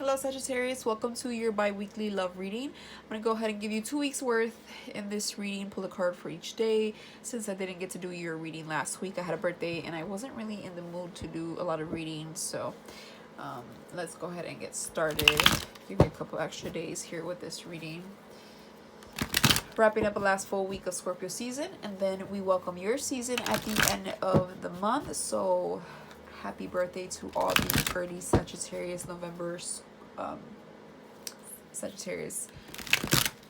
Hello Sagittarius, welcome to your bi-weekly love reading. I'm going to go ahead and give you 2 weeks worth in this reading. Pull a card for each day. Since I didn't get to do your reading last week, I had a birthday and I wasn't really in the mood to do a lot of readings. So let's go ahead and get started. Give you a couple extra days here with this reading. Wrapping up the last full week of Scorpio season, and then we welcome your season at the end of the month. So happy birthday to all the early Sagittarius November's Sagittarius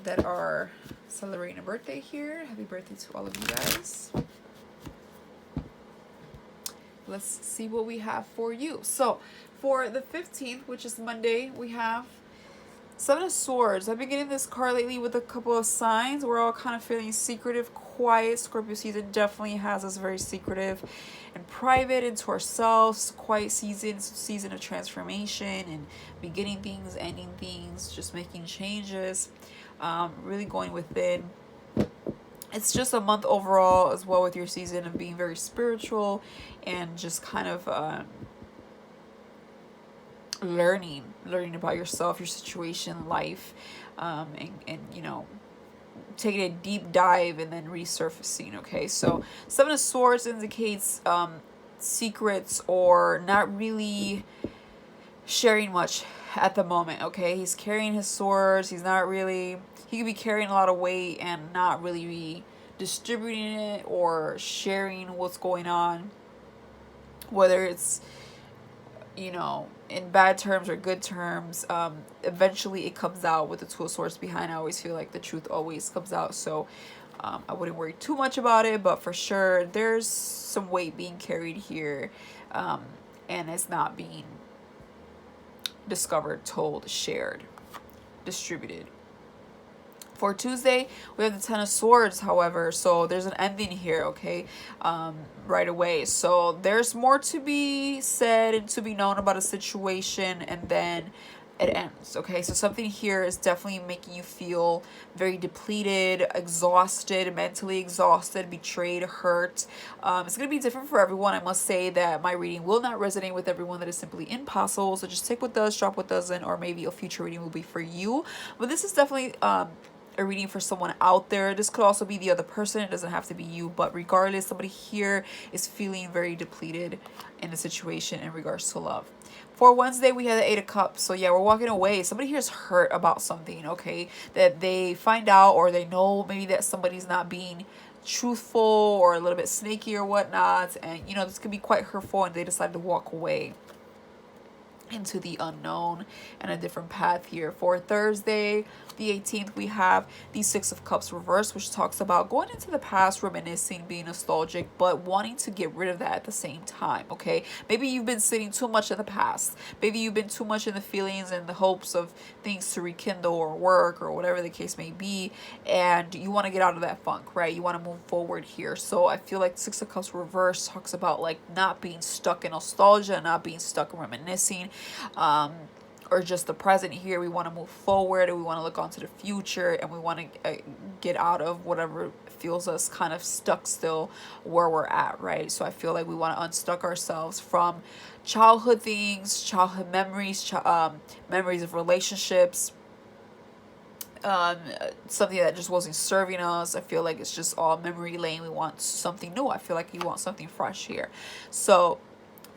that are celebrating a birthday here. Happy birthday to all of you guys. Let's see what we have for you. So for the 15th, which is Monday, we have Seven of Swords. I've been getting this card lately with a couple of signs. We're all kind of feeling secretive, quiet. Scorpio season definitely has us very secretive and private into ourselves. Quiet season of transformation and beginning things, ending things, just making changes, really going within. It's just a month overall as well with your season of being very spiritual and just kind of learning about yourself, your situation, life, and you know, taking a deep dive and then resurfacing. Okay, so Seven of Swords indicates secrets or not really sharing much at the moment. Okay, he's carrying his swords. He could be carrying a lot of weight and not really distributing it or sharing what's going on, whether it's, you know, in bad terms or good terms. Eventually it comes out with the Two of Swords behind. I always feel like the truth always comes out, so I wouldn't worry too much about it, but for sure there's some weight being carried here, and it's not being discovered, told, shared, distributed. For Tuesday, we have the Ten of Swords, however, so there's an ending here, okay, right away. So there's more to be said and to be known about a situation, and then it ends, okay? So something here is definitely making you feel very depleted, exhausted, mentally exhausted, betrayed, hurt. It's going to be different for everyone. I must say that my reading will not resonate with everyone. That is simply impossible. So just take what does, drop what doesn't, or maybe a future reading will be for you. But this is definitely a reading for someone out there. This could also be the other person. It doesn't have to be you, but regardless, somebody here is feeling very depleted in a situation in regards to love. For Wednesday, we had the Eight of Cups. So yeah, we're walking away. Somebody here is hurt about something, okay, that they find out, or they know maybe that somebody's not being truthful or a little bit snaky or whatnot, and you know, this could be quite hurtful, and they decide to walk away into the unknown and a different path here. For Thursday, the 18th, we have the Six of Cups reversed, which talks about going into the past, reminiscing, being nostalgic, but wanting to get rid of that at the same time, okay? Maybe you've been sitting too much in the past. Maybe you've been too much in the feelings and the hopes of things to rekindle or work or whatever the case may be, and you want to get out of that funk, right? You want to move forward here. So I feel like Six of Cups reversed talks about like not being stuck in nostalgia, not being stuck in reminiscing, or just the present here. We want to move forward, and we want to look onto the future, and we want to get out of whatever feels us kind of stuck still where we're at, right? So I feel like we want to unstuck ourselves from childhood things, childhood memories, memories of relationships, something that just wasn't serving us. I feel like it's just all memory lane. We want something new. I feel like you want something fresh here. So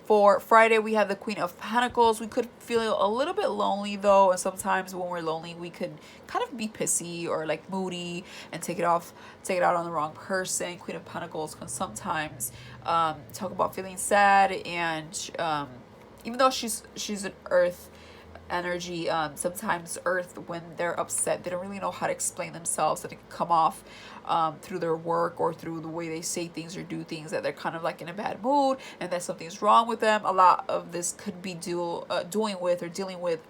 for Friday, we have the Queen of Pentacles. We could feel a little bit lonely though, and sometimes when we're lonely, we could kind of be pissy or like moody and take it out on the wrong person. Queen of Pentacles can sometimes talk about feeling sad, and even though she's an Earth energy, sometimes Earth, when they're upset, they don't really know how to explain themselves, that it can come off through their work or through the way they say things or do things, that they're kind of like in a bad mood and that something's wrong with them. A lot of this could be dealing with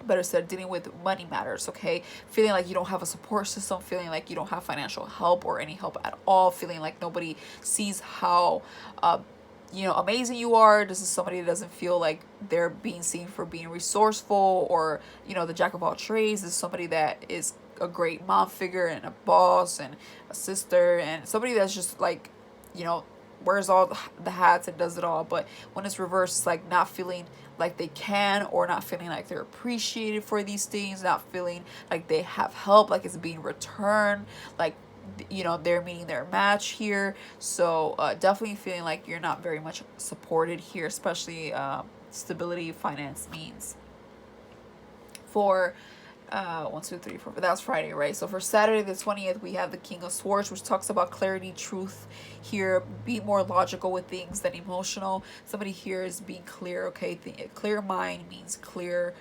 better said, dealing with money matters, okay? Feeling like you don't have a support system, feeling like you don't have financial help or any help at all, feeling like nobody sees how you know, amazing you are. This is somebody that doesn't feel like they're being seen for being resourceful, or, you know, the jack of all trades. This is somebody that is a great mom figure and a boss and a sister, and somebody that's just like, you know, wears all the hats and does it all. But when it's reversed, it's like not feeling like they can, or not feeling like they're appreciated for these things, not feeling like they have help, like it's being returned, like, you know, they're meeting their match here. So definitely feeling like you're not very much supported here, especially stability, finance means. For 1, 2, 3, 4, but that's Friday, right? So for Saturday the 20th, we have the King of Swords, which talks about clarity, truth here. Be more logical with things than emotional. Somebody here is being clear, okay? Clear mind means clear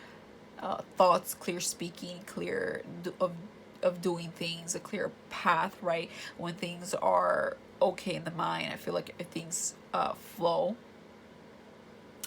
thoughts, clear speaking, clear of doing things, a clear path, right? When things are okay in the mind, I feel like if things flow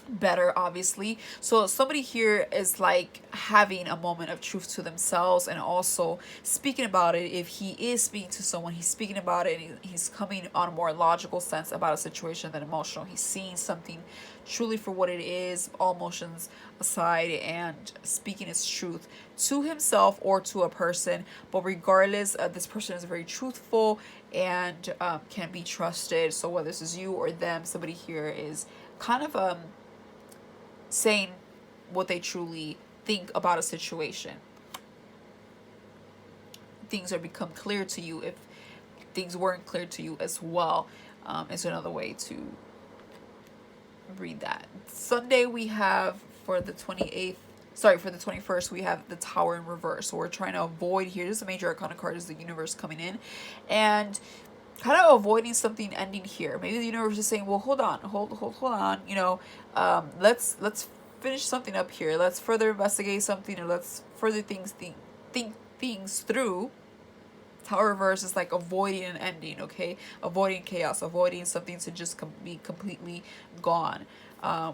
better, obviously. So somebody here is like having a moment of truth to themselves, and also speaking about it. If he is speaking to someone, he's speaking about it, and he's coming on a more logical sense about a situation than emotional. He's seeing something truly for what it is, all emotions aside, and speaking his truth to himself or to a person. But regardless, this person is very truthful and can be trusted. So whether this is you or them, somebody here is kind of saying what they truly think about a situation. Things are become clear to you if things weren't clear to you as well. Is another way to read that. Sunday we have for the 28th, sorry, for the 21st, we have the Tower in reverse. So we're trying to avoid here. This is a major arcana card, is the universe coming in and kind of avoiding something ending here. Maybe the universe is saying, well, hold on, you know, let's finish something up here. Let's further investigate something, or let's further think things through. Tower reverse is like avoiding an ending, okay? Avoiding chaos, avoiding something to just be completely gone.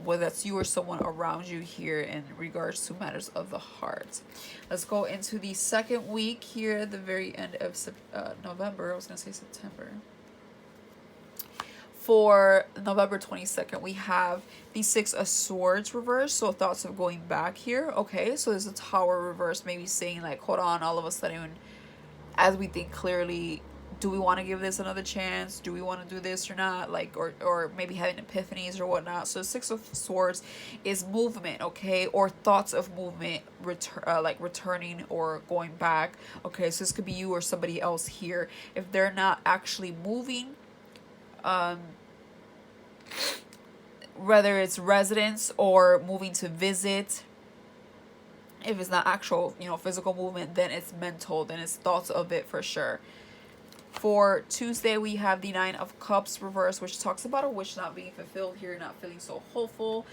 Whether that's you or someone around you here in regards to matters of the heart. Let's go into the second week here at the very end of November. I was going to say September. For November 22nd, we have the Six of Swords reverse. So thoughts of going back here. Okay, so there's a Tower reverse, maybe saying like, hold on, all of a sudden, as we think clearly, do we want to give this another chance? Do we want to do this or not? Like, or maybe having epiphanies or whatnot. So Six of Swords is movement, okay? Or thoughts of movement, like returning or going back. Okay, so this could be you or somebody else here. If they're not actually moving, whether it's residence or moving to visit, if it's not actual, you know, physical movement, then it's mental, then it's thoughts of it for sure. For Tuesday, we have the Nine of Cups reverse, which talks about a wish not being fulfilled here, not feeling so hopeful.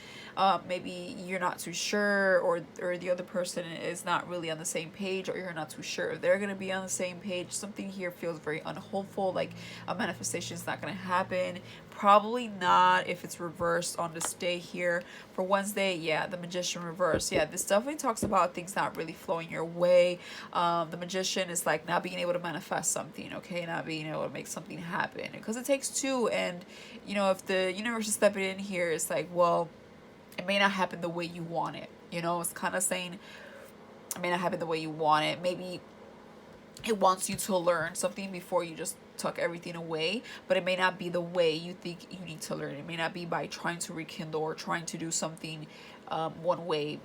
Maybe you're not too sure, or the other person is not really on the same page, or you're not too sure if they're going to be on the same page. Something here feels very unhopeful, like a manifestation is not going to happen. Probably not if it's reversed on this day here. For Wednesday, yeah, the Magician reverse. Yeah, this definitely talks about things not really flowing your way. The Magician is like not being able to manifest something, okay? Not being able to make something happen. Because it takes two, and, you know, if the universe is stepping in here, it's like, well, it may not happen the way you want it. You know, it's kind of saying it may not happen the way you want it. Maybe it wants you to learn something before you just tuck everything away, but it may not be the way you think you need to learn. It may not be by trying to rekindle or trying to do something one way.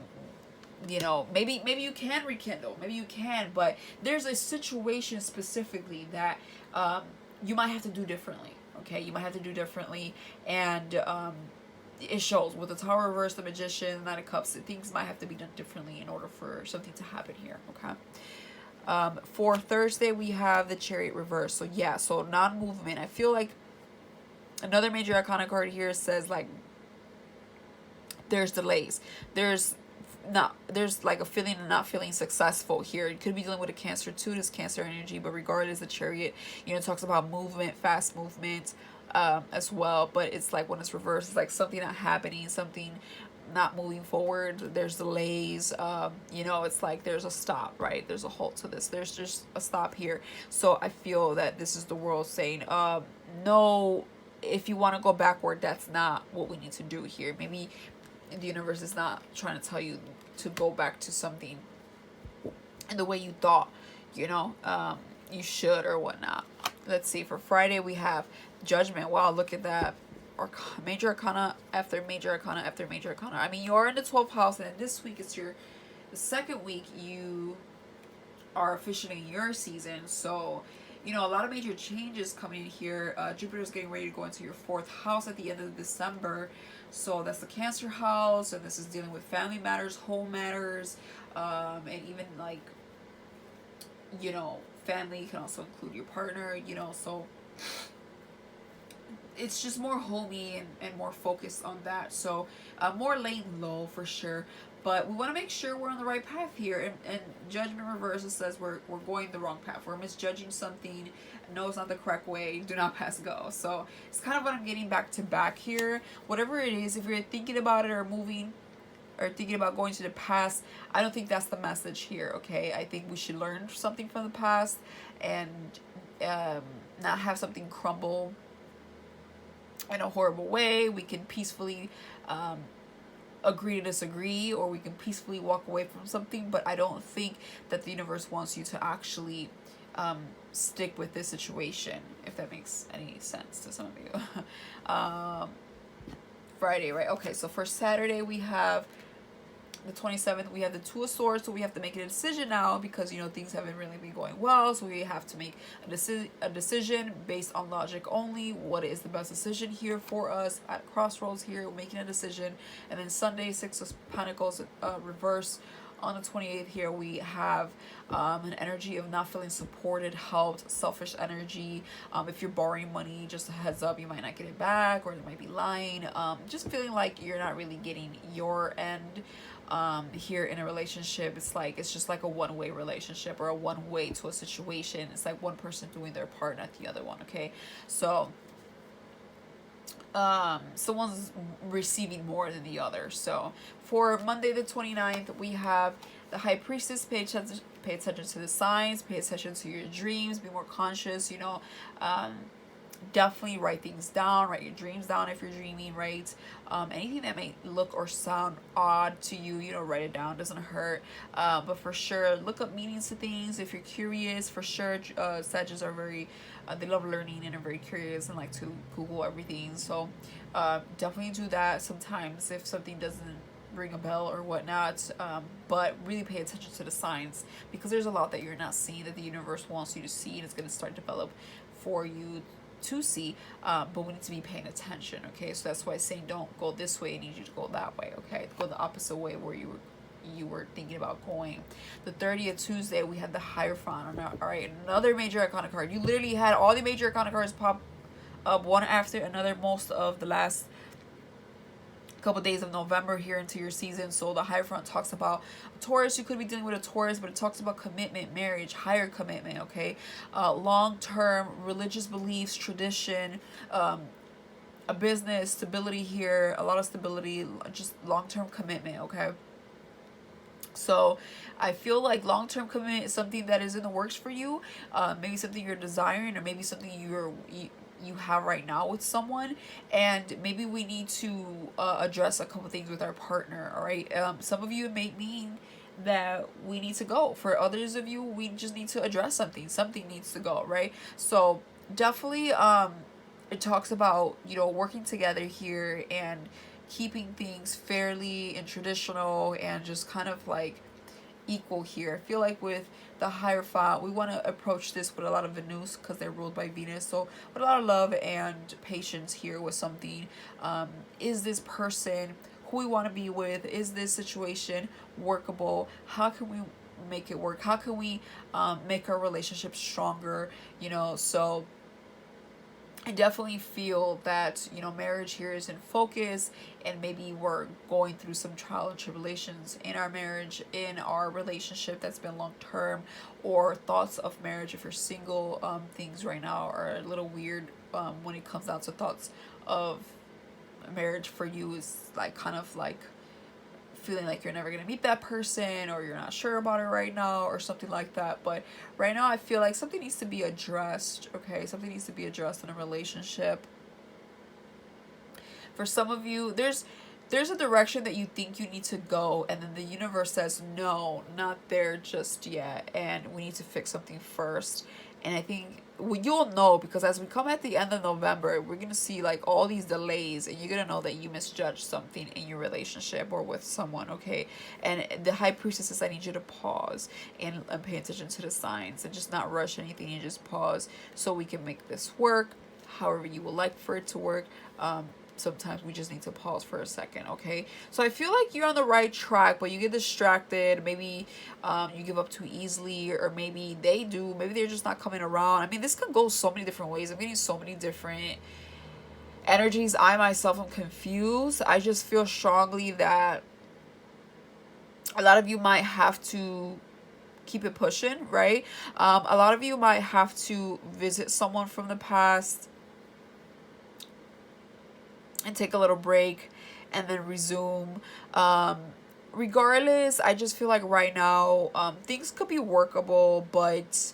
You know, maybe you can rekindle, maybe you can, but there's a situation specifically that you might have to do differently. Okay, you might have to do differently, and it shows with the Tower reverse, the Magician, the Knight of Cups, things might have to be done differently in order for something to happen here. Okay. For Thursday, we have the Chariot reverse. So yeah, so non-movement. I feel like another major arcana card here says like there's delays. There's like a feeling of not feeling successful here. It could be dealing with a Cancer too, this Cancer energy, but regardless, the Chariot, you know, it talks about movement, fast movement as well. But it's like when it's reversed, it's like something not happening, something not moving forward. There's delays. You know, it's like there's a stop, right? There's a halt to this. There's just a stop here. So I feel that this is the world saying, no, if you want to go backward, that's not what we need to do here. Maybe the universe is not trying to tell you to go back to something in the way you thought, you know, you should or whatnot. let's see, for Friday we have Judgment. Wow, look at that. Major arcana after major arcana after major arcana. I mean, you're in the 12th house, and this week is the second week you are officially in your season. So, you know, a lot of major changes coming in here. Jupiter's getting ready to go into your 4th house at the end of December. So that's the Cancer house, and this is dealing with family matters, home matters, and even like, you know, family can also include your partner, you know, so it's just more homey and more focused on that. So more laying low for sure. But we want to make sure we're on the right path here. And Judgment reverse, it says we're going the wrong path. We're misjudging something. No, it's not the correct way. Do not pass go. So it's kind of what I'm getting back to back here. Whatever it is, if you're thinking about it or moving or thinking about going to the past, I don't think that's the message here, okay? I think we should learn something from the past and not have something crumble in a horrible way. We can peacefully agree to disagree, or we can peacefully walk away from something, but I don't think that the universe wants you to actually stick with this situation, if that makes any sense to some of you. Friday, right? Okay, so for Saturday we have the 27th, we have the Two of Swords, so we have to make a decision now because, you know, things haven't really been going well, so we have to make a decision based on logic only. What is the best decision here for us at crossroads here? We're making a decision. And then Sunday, Six of Pentacles reverse. On the 28th here, we have an energy of not feeling supported, helped, selfish energy. If you're borrowing money, just a heads up, you might not get it back, or they might be lying. Just feeling like you're not really getting your end here in a relationship. It's just like a one-way relationship, or a one-way to a situation. It's like one person doing their part, not the other one, okay? So someone's receiving more than the other. So for Monday the 29th, we have the High Priestess. Pay attention to the signs, pay attention to your dreams, be more conscious, you know. Definitely write things down, write your dreams down if you're dreaming, right? Anything that may look or sound odd to you, you know, write it down, doesn't hurt. But for sure, look up meanings to things if you're curious. For sure, Sagittarius are very, they love learning and are very curious and like to Google everything. So definitely do that sometimes if something doesn't ring a bell or whatnot, but really pay attention to the signs, because there's a lot that you're not seeing that the universe wants you to see, and it's going to start to develop for you to see, but we need to be paying attention, okay? So that's why I'm saying don't go this way, I need you to go that way, okay? Go the opposite way where you were thinking about going. The 30th, Tuesday, we had the Hierophant. All right, another major arcana card. You literally had all the major arcana cards pop up one after another most of the last couple days of November here into your season. So the Hierophant talks about Taurus. You could be dealing with a Taurus, but it talks about commitment, marriage, higher commitment, okay? Long-term religious beliefs, tradition, a business, stability here, a lot of stability, just long-term commitment, okay? So I feel like long-term commitment is something that is in the works for you. Maybe something you're desiring, or maybe something you have right now with someone, and maybe we need to address a couple things with our partner. All right, some of you, it may mean that we need to go. For others of you, we just need to address something needs to go, right? So definitely it talks about, you know, working together here and keeping things fairly and traditional and just kind of like equal here. I feel like with the Hierophant, we want to approach this with a lot of Venus, because they're ruled by Venus. So with a lot of love and patience here with something. Is this person who we want to be with? Is this situation workable? How can we make it work? How can we make our relationship stronger? You know, so I definitely feel that, you know, marriage here is in focus, and maybe we're going through some trial and tribulations in our marriage, in our relationship that's been long term, or thoughts of marriage if you're single. Things right now are a little weird when it comes down to thoughts of marriage for you. Is like kind of like feeling like you're never going to meet that person, or you're not sure about it right now, or something like that. But right now I feel like something needs to be addressed, okay? Something needs to be addressed in a relationship. For some of you, there's a direction that you think you need to go, and then the universe says no, not there just yet, and we need to fix something first. And I think well, you'll know, because as we come at the end of November, we're gonna see like all these delays, and you're gonna know that you misjudged something in your relationship or with someone, okay? And the High Priestess says, I need you to pause and pay attention to the signs and just not rush anything, and just pause so we can make this work however you would like for it to work. Sometimes we just need to pause for a second, okay? So I feel like you're on the right track, but you get distracted. Maybe you give up too easily, or maybe they do. Maybe they're just not coming around. I mean, this can go so many different ways. I'm getting so many different energies. I myself am confused. I just feel strongly that a lot of you might have to keep it pushing, right? A lot of you might have to visit someone from the past and take a little break and then resume. Regardless, I just feel like right now things could be workable, but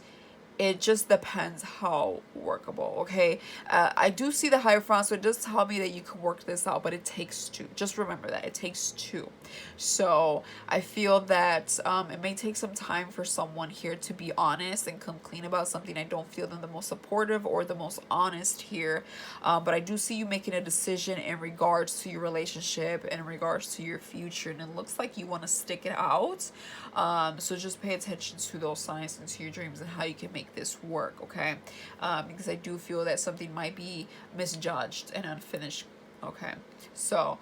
it just depends how workable, okay? I do see the Hierophant, so it does tell me that you can work this out, but it takes two. Just remember that. It takes two. So I feel that it may take some time for someone here to be honest and come clean about something. I don't feel them the most supportive or the most honest here, but I do see you making a decision in regards to your relationship and in regards to your future, and it looks like you want to stick it out. So just pay attention to those signs and to your dreams and how you can make this work, okay? Because I do feel that something might be misjudged and unfinished, okay? So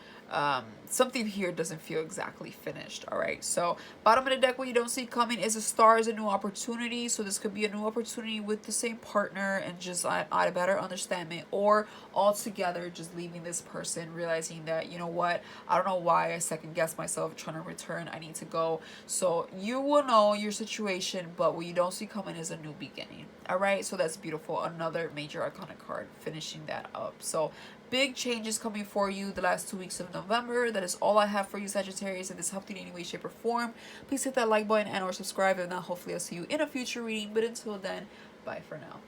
something here doesn't feel exactly finished, all right? So bottom of the deck, what you don't see coming is a star, is a new opportunity. So this could be a new opportunity with the same partner and just a better understanding, or altogether just leaving this person, realizing that, you know what, I don't know why I second guess myself trying to return, I need to go. So you will know your situation, but what you don't see coming is a new beginning, all right? So that's beautiful. Another major arcana card finishing that up. So big changes coming for you the last 2 weeks of November. That is all I have for you, Sagittarius. If this helped you in any way, shape, or form, please hit that like button and or subscribe. And now hopefully I'll see you in a future reading. But until then, bye for now.